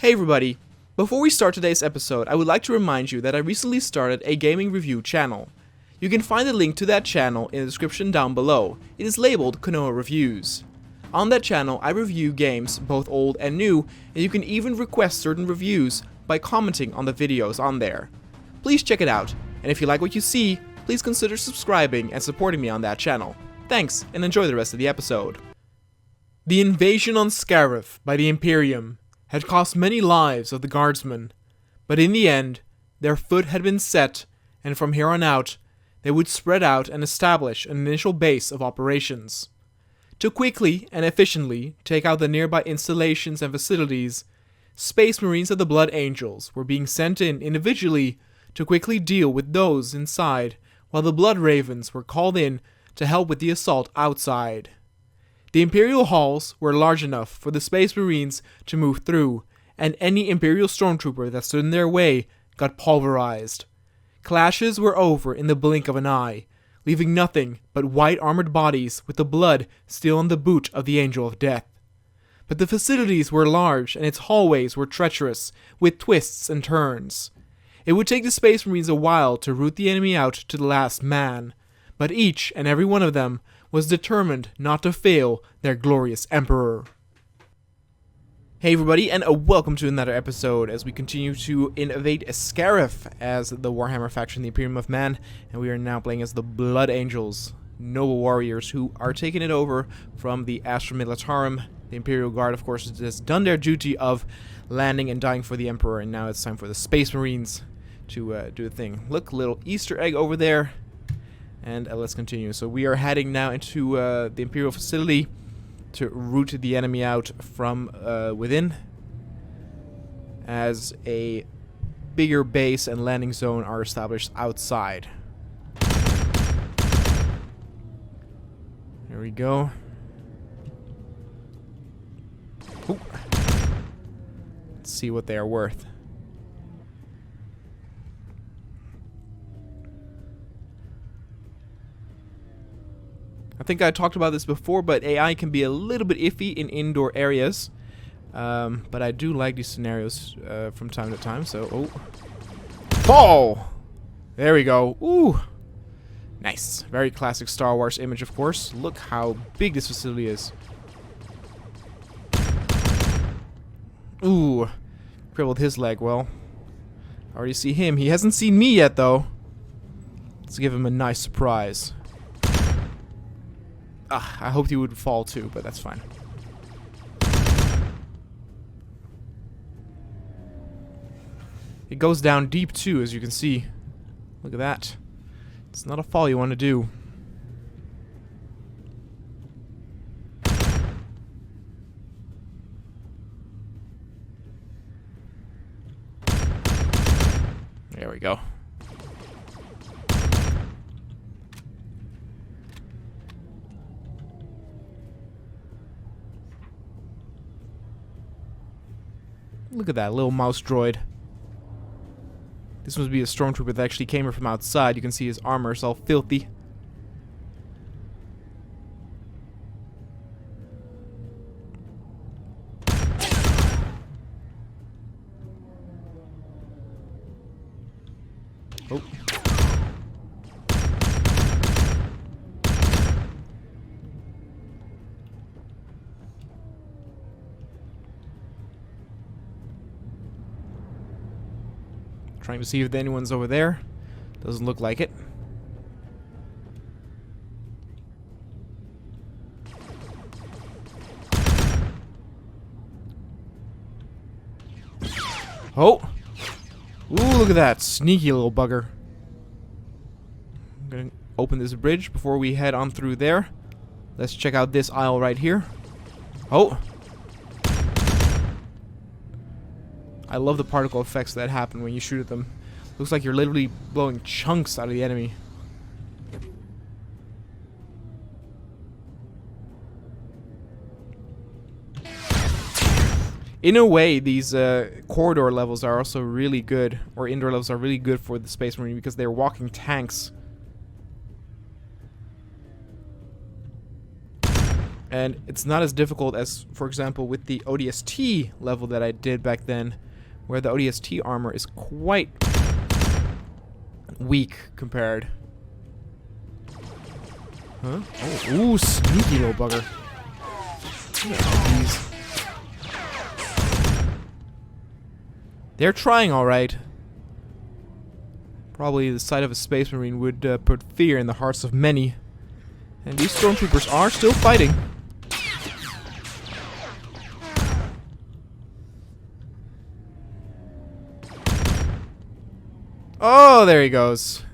Hey everybody! Before we start today's episode, I would like to remind you that I recently started a gaming review channel. You can find the link to that channel in the description down below. It is labeled Konoha Reviews. On that channel, I review games, both old and new, and you can even request certain reviews by commenting on the videos on there. Please check it out, and if you like what you see, please consider subscribing and supporting me on that channel. Thanks, and enjoy the rest of the episode. The invasion on Scarif by the Imperium had cost many lives of the guardsmen, but in the end, their foot had been set, and from here on out, they would spread out and establish an initial base of operations. To quickly and efficiently take out the nearby installations and facilities, Space Marines of the Blood Angels were being sent in individually to quickly deal with those inside, while the Blood Ravens were called in to help with the assault outside. The Imperial halls were large enough for the Space Marines to move through, and any Imperial stormtrooper that stood in their way got pulverized. Clashes were over in the blink of an eye, leaving nothing but white armored bodies with the blood still on the boot of the Angel of Death. But the facilities were large and its hallways were treacherous, with twists and turns. It would take the Space Marines a while to root the enemy out to the last man, but each and every one of them was determined not to fail their glorious Emperor. Hey everybody, and welcome to another episode as we continue to invade Scarif as the Warhammer faction, the Imperium of Man, and we are now playing as the Blood Angels, noble warriors who are taking it over from the Astra Militarum. The Imperial Guard, of course, has done their duty of landing and dying for the Emperor, and now it's time for the Space Marines to do a thing. Look, little Easter egg over there. And let's continue. So we are heading now into the Imperial facility to root the enemy out from within, as a bigger base and landing zone are established outside. There we go. Ooh. Let's see what they are worth. I think I talked about this before, but AI can be a little bit iffy in indoor areas. But I do like these scenarios from time to time, so... Oh! Fall! There we go. Ooh! Nice. Very classic Star Wars image, of course. Look how big this facility is. Ooh! Crippled his leg, well. I already see him. He hasn't seen me yet, though. Let's give him a nice surprise. I hoped he would fall too, but that's fine. It goes down deep too, as you can see. Look at that. It's not a fall you want to do. There we go. Look at that little mouse droid. This must be a stormtrooper that actually came from outside. You can see his armor is all filthy. Oh. Trying to see if anyone's over there. Doesn't look like it. Oh! Ooh, look at that. Sneaky little bugger. I'm gonna open this bridge before we head on through there. Let's check out this aisle right here. Oh! I love the particle effects that happen when you shoot at them. Looks like you're literally blowing chunks out of the enemy. In a way, these corridor levels are also really good, or indoor levels are really good for the Space Marine because they're walking tanks. And it's not as difficult as, for example, with the ODST level that I did back then, where the ODST armor is quite weak compared. Huh? Oh, ooh, sneaky little bugger. They're trying alright. Probably the sight of a Space Marine would put fear in the hearts of many. And these stormtroopers are still fighting. Oh, there he goes.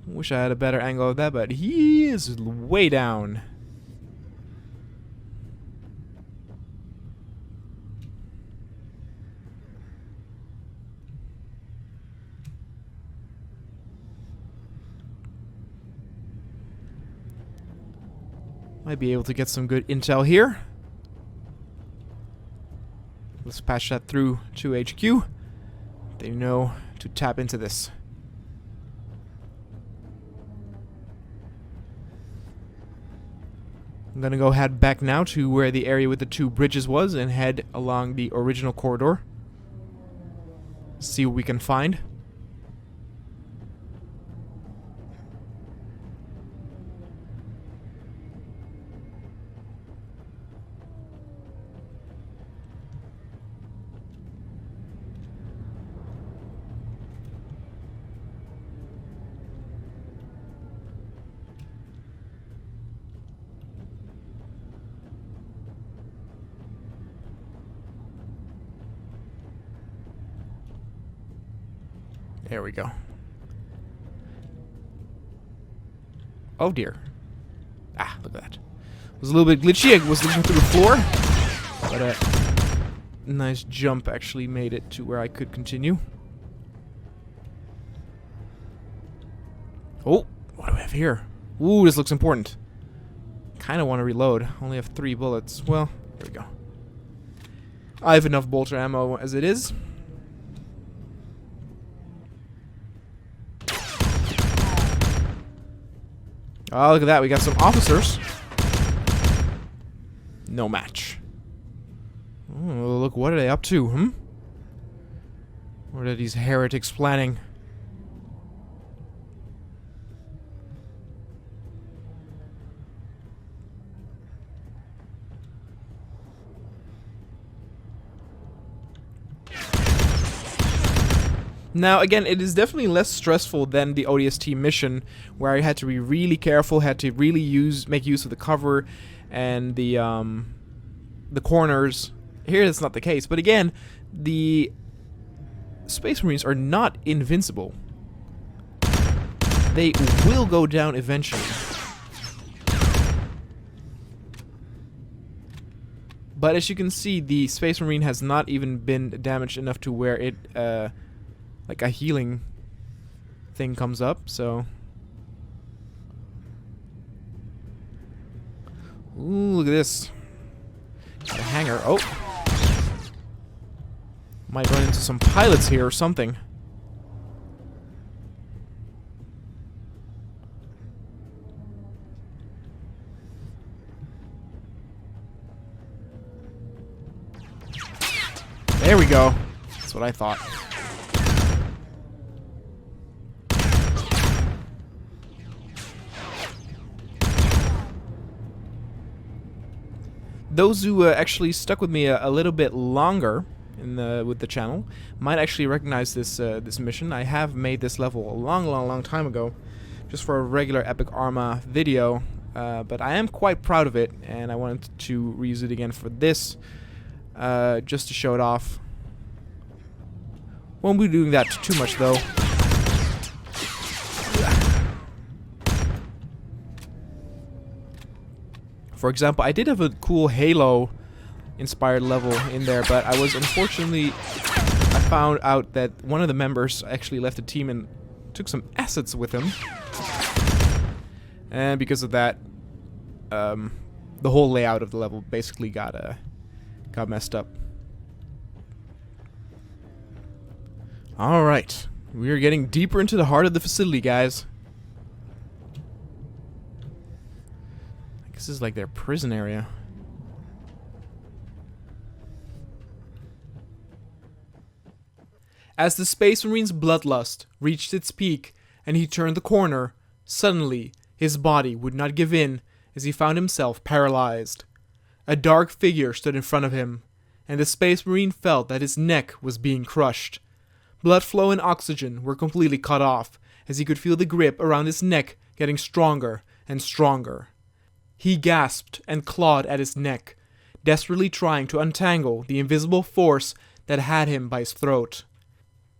Wish I had a better angle of that, but he is way down. Might be able to get some good intel here. Let's patch that through to HQ. They know to tap into this. I'm gonna go head back now to where the area with the 2 bridges was and head along the original corridor. See what we can find. There we go. Oh dear. Ah, look at that. It was a little bit glitchy. I was looking through the floor. But a nice jump actually made it to where I could continue. Oh, what do we have here? Ooh, this looks important. Kinda want to reload. Only have 3 bullets. Well, there we go. I have enough bolter ammo as it is. Oh, look at that. We got some officers. No match. Oh, look, what are they up to, hmm? What are these heretics planning? Now, again, it is definitely less stressful than the ODST mission, where I had to be really careful, had to really make use of the cover and the corners. Here, that's not the case. But again, the Space Marines are not invincible. They will go down eventually. But as you can see, the Space Marine has not even been damaged enough to where it, like a healing thing comes up, so. Ooh, look at this. Got a hangar. Oh. Might run into some pilots here or something. There we go. That's what I thought. Those who actually stuck with me a little bit longer with the channel might actually recognize this this mission. I have made this level a long time ago, just for a regular Epic Arma video, but I am quite proud of it, and I wanted to reuse it again for this, just to show it off. Won't be doing that too much though. For example, I did have a cool Halo inspired level in there, but I was I found out that one of the members actually left the team and took some assets with him. And because of that, the whole layout of the level basically got messed up. Alright, we are getting deeper into the heart of the facility, guys. This is like their prison area. As the Space Marine's bloodlust reached its peak and he turned the corner, suddenly his body would not give in as he found himself paralyzed. A dark figure stood in front of him, and the Space Marine felt that his neck was being crushed. Blood flow and oxygen were completely cut off as he could feel the grip around his neck getting stronger and stronger. He gasped and clawed at his neck, desperately trying to untangle the invisible force that had him by his throat.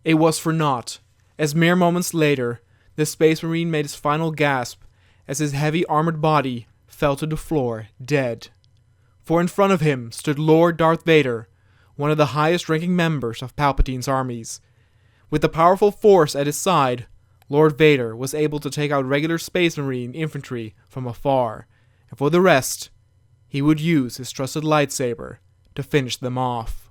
It was for naught, as mere moments later, the Space Marine made his final gasp as his heavy armored body fell to the floor dead. For in front of him stood Lord Darth Vader, one of the highest-ranking members of Palpatine's armies. With the powerful Force at his side, Lord Vader was able to take out regular Space Marine infantry from afar, and for the rest, he would use his trusted lightsaber to finish them off.